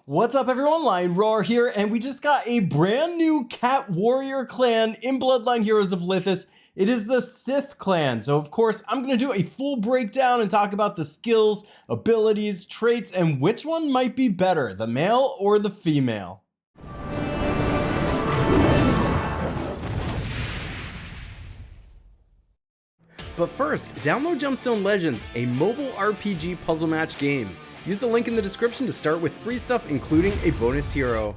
What's up everyone, Lion Roar here, and we just got a brand new cat warrior clan in Bloodline Heroes of Lithis. It is the Sith clan, so of course I'm going to do a full breakdown and talk about the skills, abilities, traits, and which one might be better, the male or the female. But first, download Gemstone Legends, a mobile RPG puzzle match game. Use the link in the description to start with free stuff, including a bonus hero.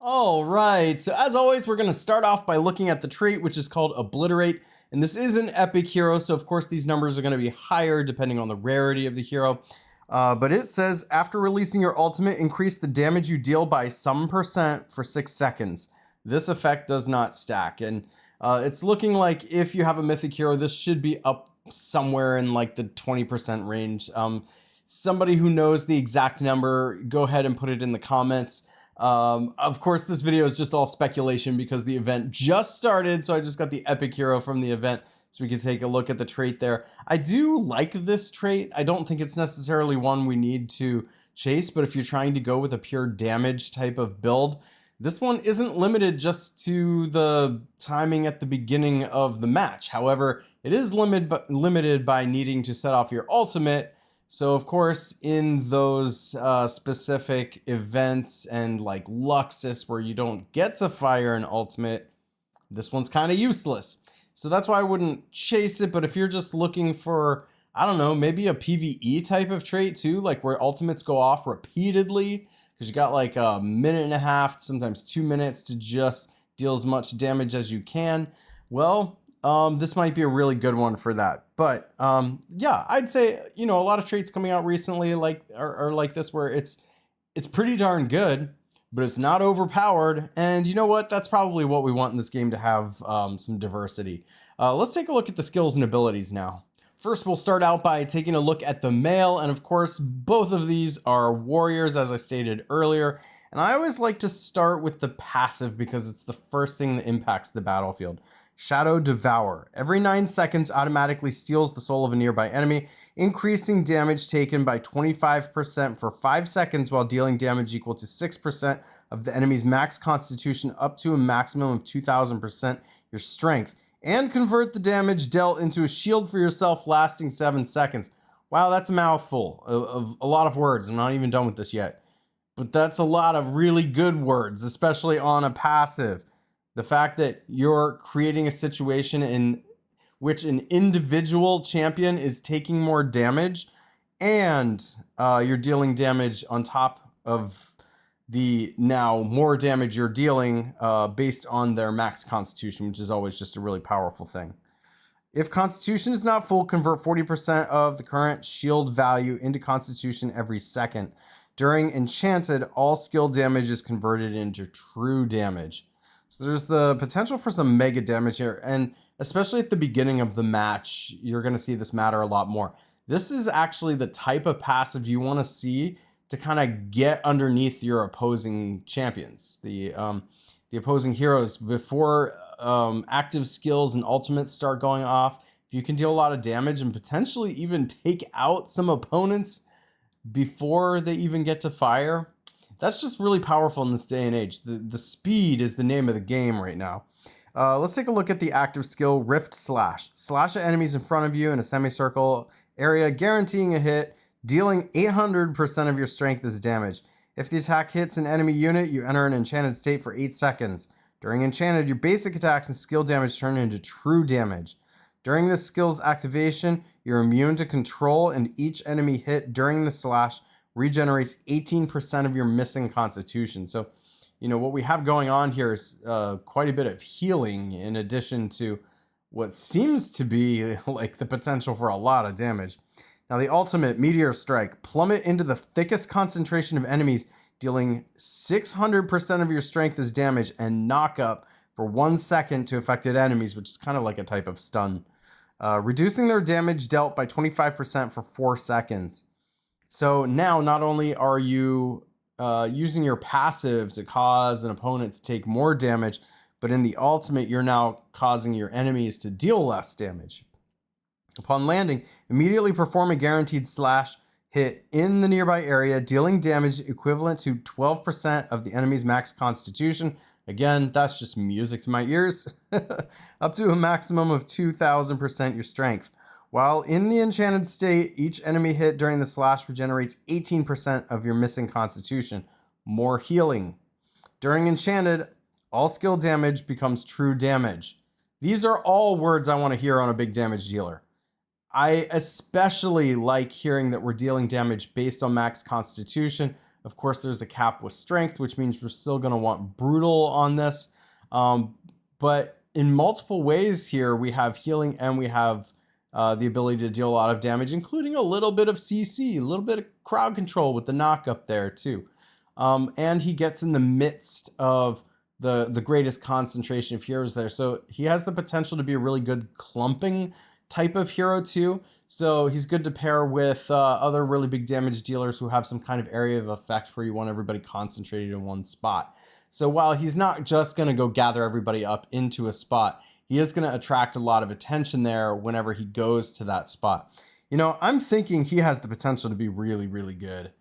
Alright, so as always, we're going to start off by looking at the trait, which is called Obliterate. And this is an epic hero, so of course these numbers are going to be higher depending on the rarity of the hero. But it says, after releasing your ultimate, increase the damage you deal by some % for 6 seconds. This effect does not stack, and it's looking like if you have a mythic hero, this should be up somewhere in like the 20% range. Somebody who knows the exact number, go ahead and put it in the comments. Of course, this video is just all speculation because the event just started, so I just got the epic hero from the event, so we can take a look at the trait there. I do like this trait. I don't think it's necessarily one we need to chase, but if you're trying to go with a pure damage type of build, this one isn't limited just to the timing at the beginning of the match. However, it is limited by needing to set off your ultimate. So of course, in those specific events and like Luxus where you don't get to fire an ultimate, this one's kind of useless. So that's why I wouldn't chase it. But if you're just looking for, I don't know, maybe a PvE type of trait too, like where ultimates go off repeatedly, because you got like a minute and a half, sometimes 2 minutes to just deal as much damage as you can, well, this might be a really good one for that. But yeah, I'd say, you know, a lot of traits coming out recently are like this, where it's pretty darn good, but it's not overpowered. And you know what? That's probably what we want in this game, to have some diversity. Let's take a look at the skills and abilities now. First, we'll start out by taking a look at the male, and of course, both of these are warriors, as I stated earlier. And I always like to start with the passive because it's the first thing that impacts the battlefield. Shadow Devour. Every 9 seconds automatically steals the soul of a nearby enemy, increasing damage taken by 25% for 5 seconds while dealing damage equal to 6% of the enemy's max constitution up to a maximum of 2000% your strength, and convert the damage dealt into a shield for yourself lasting 7 seconds. Wow, that's a mouthful of a lot of words. I'm not even done with this yet. But that's a lot of really good words, especially on a passive. The fact that you're creating a situation in which an individual champion is taking more damage, and you're dealing damage on top of the now more damage you're dealing based on their max constitution, which is always just a really powerful thing. If constitution is not full, convert 40% of the current shield value into constitution every second. During enchanted, all skill damage is converted into true damage. So there's the potential for some mega damage here, and especially at the beginning of the match, you're going to see this matter a lot more. This is actually the type of passive you want to see to kind of get underneath your opposing champions, the opposing heroes, before active skills and ultimates start going off. If you can deal a lot of damage and potentially even take out some opponents before they even get to fire, that's just really powerful in this day and age. The speed is the name of the game right now. Let's take a look at the active skill, Rift Slash. Slash at enemies in front of you in a semicircle area, guaranteeing a hit, dealing 800% of your strength as damage. If the attack hits an enemy unit, you enter an enchanted state for 8 seconds. During enchanted, your basic attacks and skill damage turn into true damage. During this skill's activation, you're immune to control, and each enemy hit during the slash regenerates 18% of your missing constitution. So, you know, what we have going on here is quite a bit of healing, in addition to what seems to be like the potential for a lot of damage. Now, the ultimate, Meteor Strike. Plummet into the thickest concentration of enemies, dealing 600% of your strength as damage, and knock up for 1 second to affected enemies, which is kind of like a type of stun. Reducing their damage dealt by 25% for 4 seconds. So now, not only are you using your passive to cause an opponent to take more damage, but in the ultimate, you're now causing your enemies to deal less damage. Upon landing, immediately perform a guaranteed slash, hit in the nearby area, dealing damage equivalent to 12% of the enemy's max constitution. Again, that's just music to my ears. Up to a maximum of 2,000% your strength. While in the enchanted state, each enemy hit during the slash regenerates 18% of your missing constitution. More healing. During enchanted, all skill damage becomes true damage. These are all words I want to hear on a big damage dealer. I especially like hearing that we're dealing damage based on max constitution. Of course, there's a cap with strength, which means we're still going to want brutal on this. But in multiple ways here, we have healing and we have the ability to deal a lot of damage, including a little bit of CC, a little bit of crowd control with the knock up there too. And he gets in the midst of the greatest concentration of heroes there. So he has the potential to be a really good clumping type of hero too. So he's good to pair with other really big damage dealers who have some kind of area of effect where you want everybody concentrated in one spot. So while he's not just going to go gather everybody up into a spot, he is going to attract a lot of attention there whenever he goes to that spot. You know, I'm thinking he has the potential to be really, really good.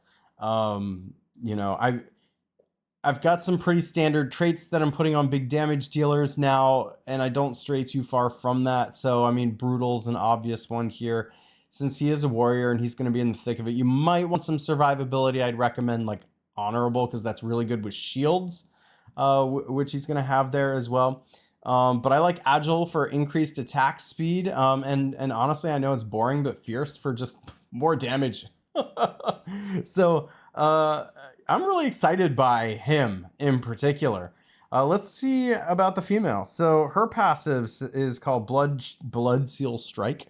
You know, I've got some pretty standard traits that I'm putting on big damage dealers now, and I don't stray too far from that. So, I mean, Brutal's an obvious one here. Since he is a warrior and he's going to be in the thick of it, you might want some survivability. I'd recommend like Honorable, because that's really good with shields, which he's going to have there as well. But I like Agile for increased attack speed. And honestly, I know it's boring, but Fierce for just more damage. So, I'm really excited by him in particular. Let's see about the female. So her passive is called Blood Seal Strike.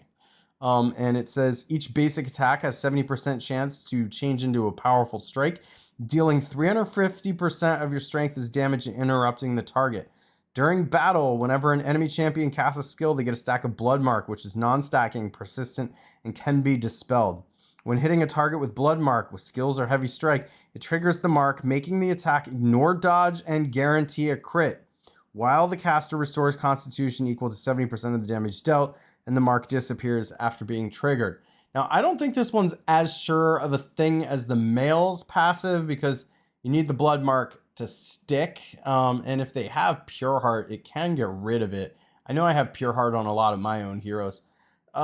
And it says each basic attack has 70% chance to change into a powerful strike, dealing 350% of your strength as damage and interrupting the target. During battle, whenever an enemy champion casts a skill, they get a stack of Blood Mark, which is non-stacking, persistent, and can be dispelled. When hitting a target with Blood Mark with skills or heavy strike, it triggers the mark, making the attack ignore dodge and guarantee a crit, while the caster restores constitution equal to 70% of the damage dealt, and the mark disappears after being triggered. Now, I don't think this one's as sure of a thing as the male's passive, because you need the Blood Mark to stick, and if they have Pure Heart, it can get rid of it. I know I have Pure Heart on a lot of my own heroes.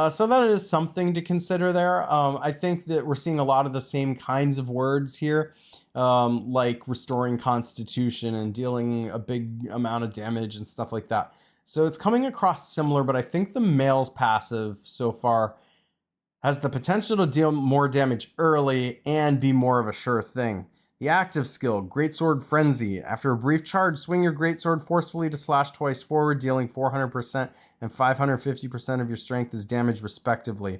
So that is something to consider there. I think that we're seeing a lot of the same kinds of words here, like restoring constitution and dealing a big amount of damage and stuff like that. So it's coming across similar, but I think the male's passive so far has the potential to deal more damage early and be more of a sure thing. The active skill, Greatsword Frenzy. After a brief charge, swing your greatsword forcefully to slash twice forward, dealing 400% and 550% of your strength as damage respectively.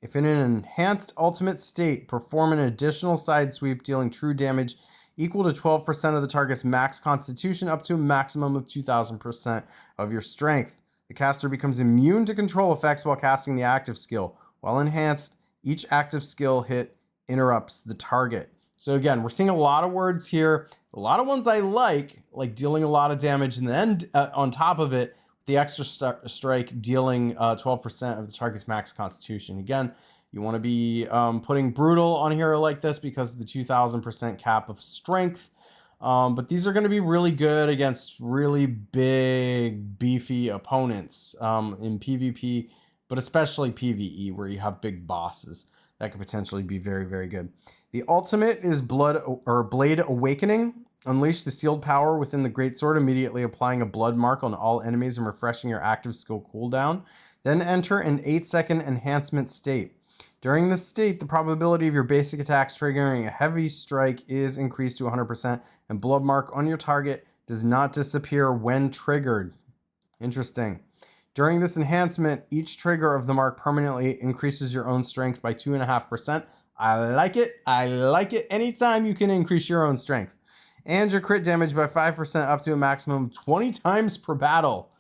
If in an enhanced ultimate state, perform an additional side sweep, dealing true damage equal to 12% of the target's max constitution up to a maximum of 2,000% of your strength. The caster becomes immune to control effects while casting the active skill. While enhanced, each active skill hit interrupts the target. So again, we're seeing a lot of words here, a lot of ones I like dealing a lot of damage, and then on top of it, the extra strike dealing 12% of the target's max constitution. Again, you want to be putting Brutal on a hero like this because of the 2,000% cap of strength. But these are going to be really good against really big, beefy opponents in PvP, but especially PvE, where you have big bosses. That could potentially be very, very good. The ultimate is Blade Awakening. Unleash the sealed power within the greatsword, immediately applying a blood mark on all enemies and refreshing your active skill cooldown. Then enter an 8-second enhancement state. During this state, the probability of your basic attacks triggering a heavy strike is increased to 100%, and blood mark on your target does not disappear when triggered. Interesting. During this enhancement, each trigger of the mark permanently increases your own strength by 2.5%. I like it. I like it anytime you can increase your own strength. And your crit damage by 5% up to a maximum of 20 times per battle.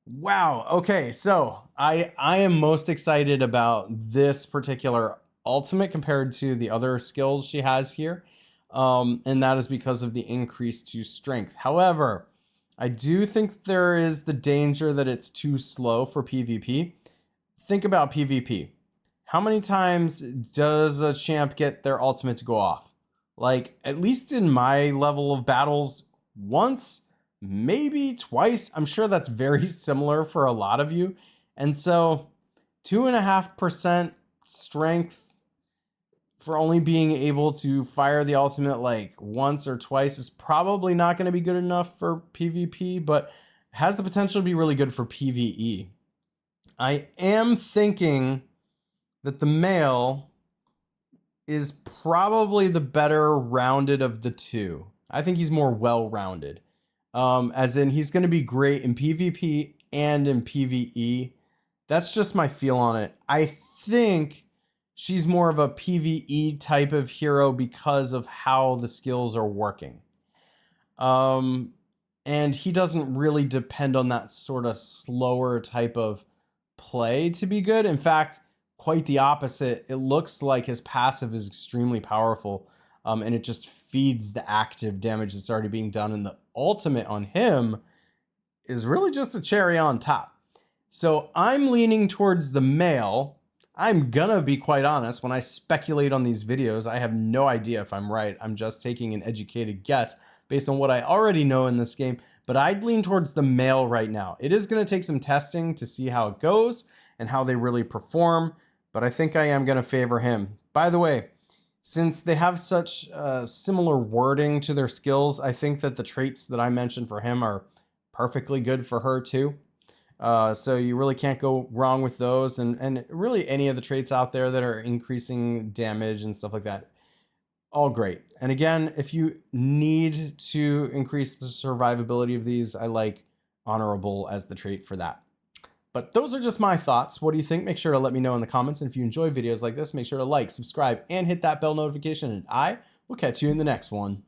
Wow. Okay, so I am most excited about this particular ultimate compared to the other skills she has here. And that is because of the increase to strength. However, I do think there is the danger that it's too slow for PvP. Think about PvP. how many times does a champ get their ultimate to go off? Like, at least in my level of battles, once, maybe twice. I'm sure that's very similar for a lot of you. And so 2.5% strength for only being able to fire the ultimate like once or twice is probably not going to be good enough for PvP, but has the potential to be really good for PvE. I am thinking that the male is probably the better rounded of the two. I think he's more well-rounded. As in, he's going to be great in PvP and in PvE. That's just my feel on it. I think she's more of a PvE type of hero because of how the skills are working. And he doesn't really depend on that sort of slower type of play to be good. In fact, quite the opposite. It looks like his passive is extremely powerful, and it just feeds the active damage that's already being done. And the ultimate on him is really just a cherry on top. So I'm leaning towards the male. I'm gonna be quite honest, when I speculate on these videos, I have no idea if I'm right. I'm just taking an educated guess based on what I already know in this game, but I'd lean towards the male right now. It is gonna take some testing to see how it goes and how they really perform, but I think I am gonna favor him. By the way, since they have such similar wording to their skills, I think that the traits that I mentioned for him are perfectly good for her too. So you really can't go wrong with those, and really any of the traits out there that are increasing damage and stuff like that, all great. And again, if you need to increase the survivability of these, I like honorable as the trait for that. But those are just my thoughts. What do you think? Make sure to let me know in the comments. And if you enjoy videos like this, make sure to like, subscribe, and hit that bell notification. And I will catch you in the next one.